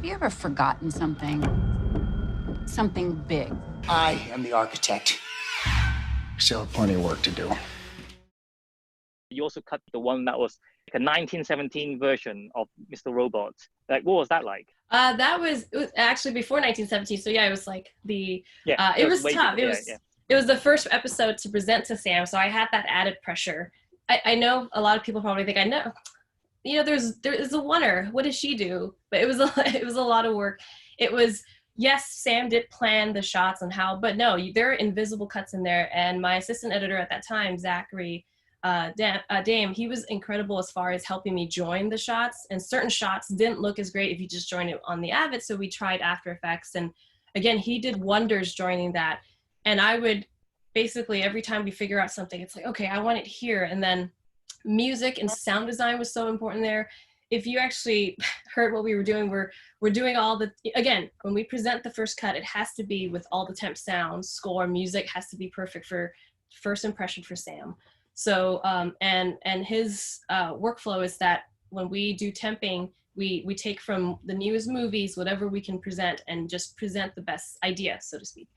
Have you ever forgotten something? Something big? I am the architect. Still have plenty of work to do. You also cut the one that was like a 1917 version of Mr. Robot. Like, what was that like? It was actually before 1917. So yeah, it was like the, it was tough. It was the first episode to present to Sam. So I had that added pressure. I know a lot of people probably think I know, there is a wonder. What does she do? But it was a lot of work. It was, yes, Sam did plan the shots and how, but no, there are invisible cuts in there. And my assistant editor at that time, Zachary Dame, he was incredible as far as helping me join the shots. And certain shots didn't look as great if you just joined it on the Avid. So we tried After Effects. And again, he did wonders joining that. And I would basically, every time we figure out something, it's like, okay, I want it here. And then music and sound design was so important there. If you actually heard what we were doing, we're doing all the, again, when we present the first cut, it has to be with all the temp sounds, score, music has to be perfect for first impression for Sam. So, and his workflow is that when we do temping, we take from the newest movies, whatever we can present, and just present the best idea, so to speak.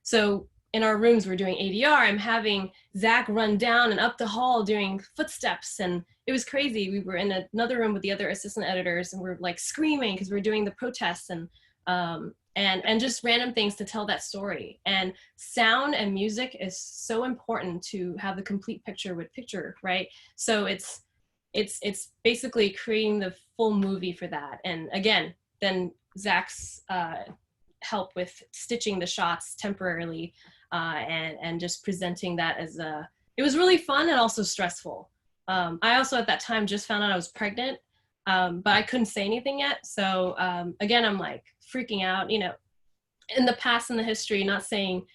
So in our rooms, we're doing ADR. I'm having Zach run down and up the hall doing footsteps, and it was crazy. We were in another room with the other assistant editors, and we're like screaming because we're doing the protests and just random things to tell that story. And sound and music is so important to have the complete picture with picture, right? So it's basically creating the full movie for that. And again, then Zach's help with stitching the shots temporarily. And just presenting that as it was really fun and also stressful. I also at that time just found out I was pregnant, but I couldn't say anything yet. So again, I'm like freaking out, in the past, in the history, not saying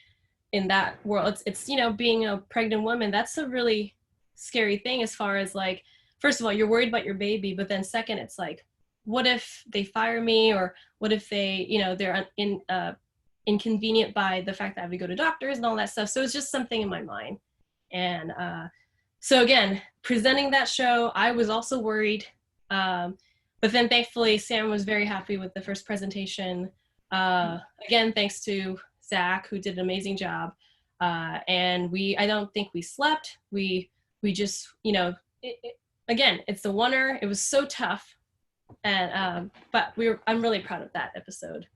in that world, it's being a pregnant woman, that's a really scary thing as far as like, first of all, you're worried about your baby, but then second, it's like, what if they fire me, or what if they, they're inconvenient by the fact that I have to go to doctors and all that stuff. So it's just something in my mind. And so again, presenting that show, I was also worried. But then thankfully, Sam was very happy with the first presentation. Again, thanks to Zach, who did an amazing job. And I don't think we slept. We just, again, it's the wonder. It was so tough. And, but I'm really proud of that episode.